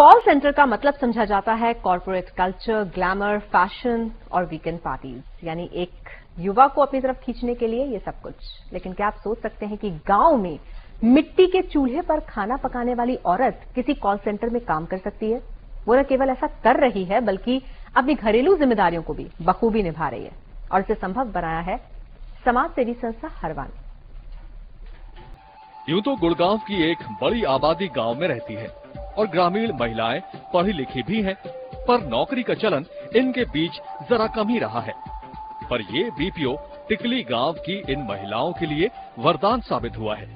Call centre का मतलब समझा जाता है कॉर्पोरेट कल्चर, ग्लैमर, फैशन और वीकेंड पार्टीज, यानी एक युवा को अपनी तरफ खींचने के लिए ये सब कुछ। लेकिन क्या आप सोच सकते हैं कि गांव में मिट्टी के चूल्हे पर खाना पकाने वाली औरत किसी कॉल सेंटर में काम कर सकती है? वो न केवल ऐसा कर रही है बल्कि अपनी घरेलू जिम्मेदारियों को भी बखूबी निभा रही है, और इसे संभव बनाया है समाज सेवी संस्था हरवा ने। यूं तो गुड़गांव की एक बड़ी आबादी गांव में रहती है और ग्रामीण महिलाएं पढ़ी लिखी भी हैं, पर नौकरी का चलन इनके बीच जरा कम ही रहा है। पर ये बीपीओ टिकली गांव की इन महिलाओं के लिए वरदान साबित हुआ है,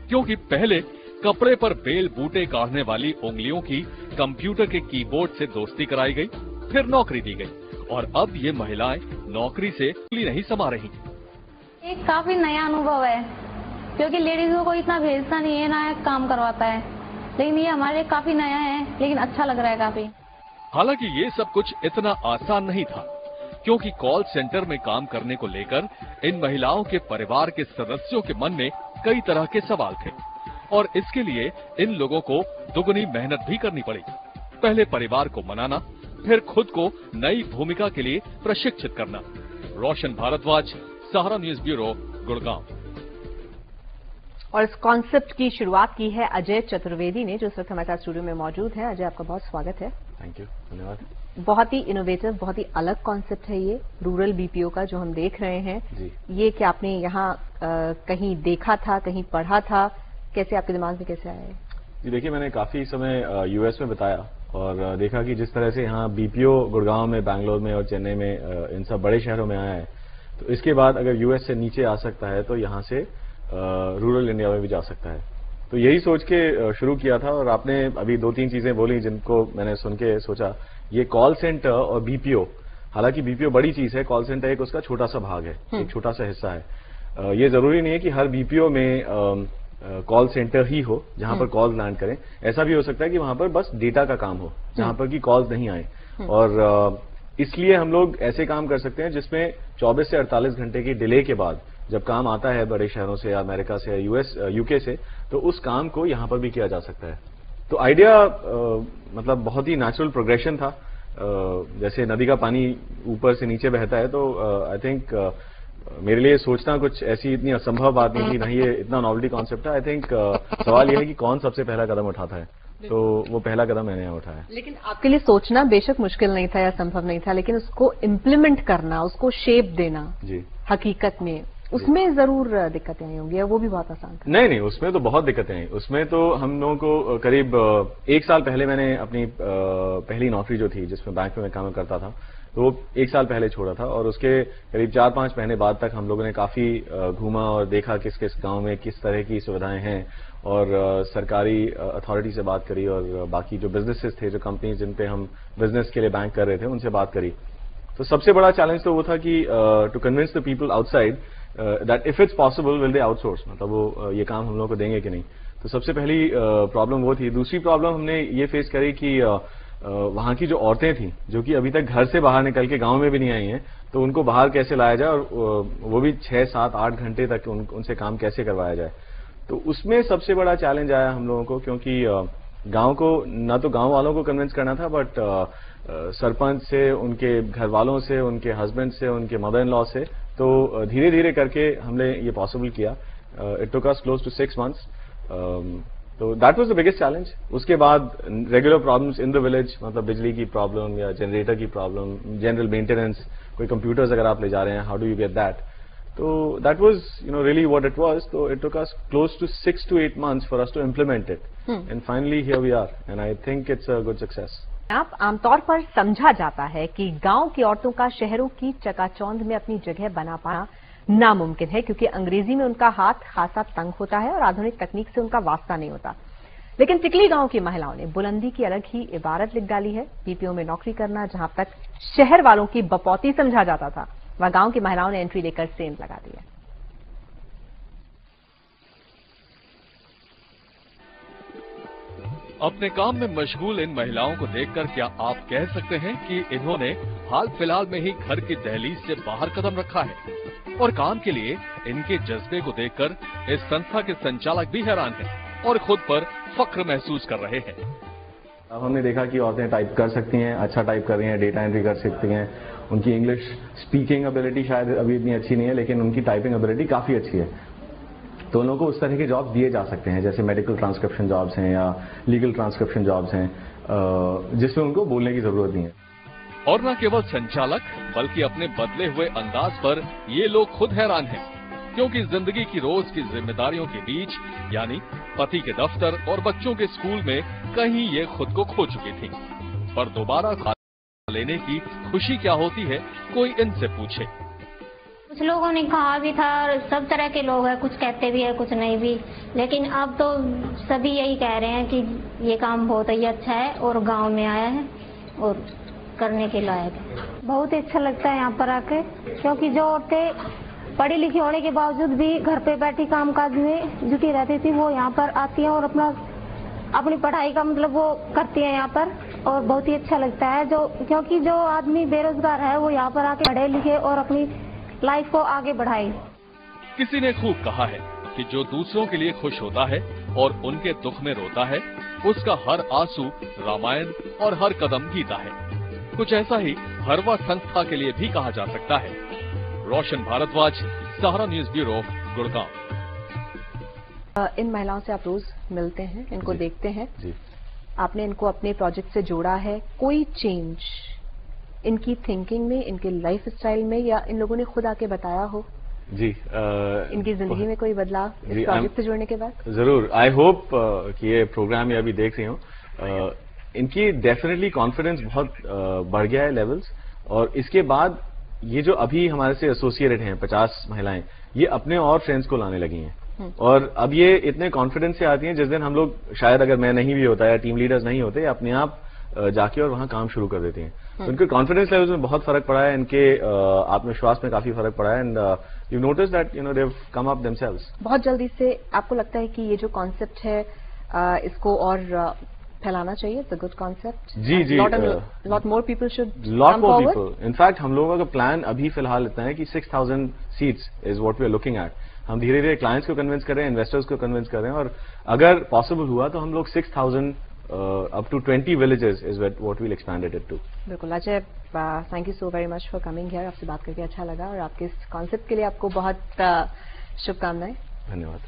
क्योंकि पहले कपड़े पर बेल बूटे काढ़ने वाली उंगलियों की कंप्यूटर के कीबोर्ड से दोस्ती कराई गई, फिर नौकरी दी गई और अब ये महिलाएं नौकरी से उंगली नहीं समा रही। एक काफी नया अनुभव है, क्योंकि लेडीजों को इतना भेजता नहीं है, ना काम करवाता है, लेकिन ये हमारे लिए काफी नया है, लेकिन अच्छा लग रहा है काफी। हालांकि ये सब कुछ इतना आसान नहीं था, क्योंकि कॉल सेंटर में काम करने को लेकर इन महिलाओं के परिवार के सदस्यों के मन में कई तरह के सवाल थे और इसके लिए इन लोगों को दुगनी मेहनत भी करनी पड़ी। पहले परिवार को मनाना, फिर खुद को नई भूमिका के लिए प्रशिक्षित करना। रोशन भारद्वाज, सहारा न्यूज ब्यूरो, गुड़गांव। और इस कॉन्सेप्ट की शुरुआत की है अजय चतुर्वेदी ने, जो इस वक्त हमारे साथ स्टूडियो में मौजूद है। अजय, आपका बहुत स्वागत है। थैंक यू, धन्यवाद। बहुत ही इनोवेटिव, बहुत ही अलग कॉन्सेप्ट है ये रूरल बीपीओ का जो हम देख रहे हैं जी। ये क्या आपने यहाँ कहीं देखा था, कहीं पढ़ा था, कैसे आपके दिमाग में कैसे आया? जी देखिए, मैंने काफी समय यूएस में बिताया और देखा कि जिस तरह से यहाँ बीपीओ गुड़गांव में, बैंगलोर में और चेन्नई में, इन सब बड़े शहरों में आया है, तो इसके बाद अगर यूएस से नीचे आ सकता है तो यहाँ से रूरल इंडिया में भी जा सकता है। तो यही सोच के शुरू किया था। और आपने अभी 2-3 चीजें बोली जिनको मैंने सुन के सोचा, ये कॉल सेंटर और बीपीओ, हालांकि बीपीओ बड़ी चीज है, कॉल सेंटर एक उसका छोटा सा भाग है, एक छोटा सा हिस्सा है। ये जरूरी नहीं है कि हर बीपीओ में कॉल सेंटर ही हो जहां पर कॉल लैंड करें। ऐसा भी हो सकता है कि वहां पर बस डेटा का काम हो, जहां पर कि कॉल्स नहीं आए। और इसलिए हम लोग ऐसे काम कर सकते हैं जिसमें 24 से 48 घंटे की डिले के बाद जब काम आता है बड़े शहरों से या अमेरिका से या यूएस, यूके से, तो उस काम को यहां पर भी किया जा सकता है। तो आइडिया मतलब बहुत ही नेचुरल प्रोग्रेशन था। जैसे नदी का पानी ऊपर से नीचे बहता है, तो आई थिंक मेरे लिए सोचना कुछ ऐसी इतनी असंभव बात नहीं थी, नहीं ये इतना नॉवेल्टी कॉन्सेप्ट है। आई थिंक सवाल यह है कि कौन सबसे पहला कदम उठाता है, तो वो पहला कदम मैंने यहाँ उठाया। लेकिन आपके लिए सोचना बेशक मुश्किल नहीं था या संभव नहीं था, लेकिन उसको इम्प्लीमेंट करना, उसको शेप देना जी हकीकत में, उसमें जरूर दिक्कतें आई होंगी, वो भी बहुत आसान था। नहीं, उसमें तो बहुत दिक्कतें आई। उसमें तो हम लोगों को करीब 1 साल पहले मैंने अपनी पहली नौकरी जो थी, जिसमें बैंक में मैं काम करता था, तो वो 1 साल पहले छोड़ा था। और उसके करीब 4-5 महीने बाद तक हम लोगों ने काफी घूमा और देखा किस किस गांव में किस तरह की सुविधाएं हैं, और सरकारी अथॉरिटी से बात करी, और बाकी जो बिजनेसेस थे, जो कंपनीज जिन पे हम बिजनेस के लिए बैंक कर रहे थे, उनसे बात करी। तो सबसे बड़ा चैलेंज तो वो था कि to convince the people outside that if it's possible will they outsource, मतलब वो ये काम हम लोग को देंगे कि नहीं। तो सबसे पहली प्रॉब्लम वो थी। दूसरी प्रॉब्लम हमने ये फेस करी कि वहां की जो औरतें थी, जो कि अभी तक घर से बाहर निकल के गांव में भी नहीं आई हैं, तो उनको बाहर कैसे लाया जाए, और वो भी 6, 7, 8 घंटे तक उनसे काम कैसे करवाया जाए। तो उसमें सबसे बड़ा चैलेंज आया हम लोगों को, क्योंकि गांव को ना तो गांव वालों को कन्विंस करना था, बट सरपंच से, उनके घर वालों से, उनके हस्बैंड से, उनके मदर इन लॉ से। तो धीरे धीरे करके हमने ये पॉसिबल किया। It took us close to 6 months। तो that was the biggest challenge. उसके बाद regular problems in the village, मतलब बिजली की प्रॉब्लम या जनरेटर की प्रॉब्लम, जनरल मेंटेनेंस, कोई कंप्यूटर्स अगर आप ले जा रहे हैं, how do you get that. तो that was really what it was. तो it took us close to 6 to 8 months for us to implement it, and finally here we are, and I think it's a good success. आप आमतौर पर समझा जाता है कि गांव की औरतों का शहरों की चकाचौंध में अपनी जगह बना पाना नामुमकिन है, क्योंकि अंग्रेजी में उनका हाथ खासा तंग होता है और आधुनिक तकनीक से उनका वास्ता नहीं होता। लेकिन टिकली गांव की महिलाओं ने बुलंदी की अलग ही इबारत लिख डाली है। बीपीओ में नौकरी करना जहां तक शहर वालों की बपौती समझा जाता था, वह गांव की महिलाओं ने एंट्री लेकर सेंध लगा दी है। अपने काम में मशगूल इन महिलाओं को देखकर क्या आप कह सकते हैं कि इन्होंने हाल फिलहाल में ही घर की दहलीज से बाहर कदम रखा है? और काम के लिए इनके जज्बे को देखकर इस संस्था के संचालक भी हैरान हैं और खुद पर फख्र महसूस कर रहे हैं। अब हमने देखा कि औरतें टाइप कर सकती हैं, अच्छा टाइप कर रही हैं, डेटा एंट्री कर सकती हैं, उनकी इंग्लिश स्पीकिंग एबिलिटी शायद अभी इतनी अच्छी नहीं है, लेकिन उनकी टाइपिंग एबिलिटी काफ़ी अच्छी है। तो उन लोगों को उस तरह के जॉब दिए जा सकते हैं, जैसे मेडिकल ट्रांसक्रिप्शन जॉब्स हैं या लीगल ट्रांसक्रिप्शन जॉब्स हैं, जिसमें उनको बोलने की जरूरत नहीं है। और न केवल संचालक बल्कि अपने बदले हुए अंदाज पर ये लोग खुद हैरान हैं, क्योंकि जिंदगी की रोज की जिम्मेदारियों के बीच यानी पति के दफ्तर और बच्चों के स्कूल में कहीं ये खुद को खो चुकी थी। पर दोबारा साथ लेने की खुशी क्या होती है, कोई इनसे पूछे। कुछ लोगों ने कहा भी था, सब तरह के लोग हैं, कुछ कहते भी है कुछ नहीं भी, लेकिन अब तो सभी यही कह रहे हैं कि ये काम बहुत ही अच्छा है और गांव में आया है और करने के लायक है। बहुत ही अच्छा लगता है यहाँ पर आके, क्योंकि जो औरतें पढ़ी लिखी होने के बावजूद भी घर पे बैठी कामकाज में जुटी रहती थी, वो यहाँ पर आती हैं और अपनी पढ़ाई का मतलब वो करती हैं यहाँ पर, और बहुत ही अच्छा लगता है। क्योंकि जो आदमी बेरोजगार है वो यहाँ पर आके पढ़े लिखे और अपनी लाइफ को आगे बढ़ाए। किसी ने खूब कहा है कि जो दूसरों के लिए खुश होता है और उनके दुख में रोता है, उसका हर आंसू रामायण और हर कदम गीता है। कुछ ऐसा ही हरवा संस्था के लिए भी कहा जा सकता है। रोशन भारद्वाज, सहारा न्यूज ब्यूरो, गुड़गांव। इन महिलाओं से आप रोज मिलते हैं, इनको देखते हैं जी। आपने इनको अपने प्रोजेक्ट से जोड़ा है, कोई चेंज इनकी थिंकिंग में, इनके लाइफ स्टाइल में, या इन लोगों ने खुद आके बताया हो जी इनकी जिंदगी में कोई बदलाव इस प्रोजेक्ट से जुड़ने के बाद? जरूर। आई होप कि ये प्रोग्राम ये अभी देख रही हूँ, इनकी डेफिनेटली कॉन्फिडेंस बहुत बढ़ गया है लेवल्स, और इसके बाद ये जो अभी हमारे से एसोसिएटेड हैं 50 महिलाएं, ये अपने और फ्रेंड्स को लाने लगी हैं, और अब ये इतने कॉन्फिडेंस से आती हैं जिस दिन हम लोग शायद अगर मैं नहीं भी होता या टीम लीडर्स नहीं होते, अपने आप जाके और वहां काम शुरू कर देती हैं। तो इनके कॉन्फिडेंस लेवल्स में बहुत फर्क पड़ा है, इनके आत्मविश्वास में काफी फर्क पड़ा है, and you notice that they have come up themselves. बहुत जल्दी से आपको लगता है कि ये जो कॉन्सेप्ट है इसको और फैलाना चाहिए? It's a good concept. जी जी, lot more people should lot more people. In fact हम लोगों का प्लान अभी फिलहाल इतना है कि 6000 seats is what we are looking at. हम धीरे धीरे क्लाइंट्स को कन्विंस कर रहे हैं, इन्वेस्टर्स को कन्विंस कर रहे हैं, और अगर पॉसिबल हुआ तो हम लोग 6000 up to 20 villages is what we'll expand it to. बिल्कुल Ajay, thank you so very much for coming here. आपसे बात करके अच्छा लगा, और आपके इस कॉन्सेप्ट के लिए आपको बहुत शुभकामनाएं। धन्यवाद।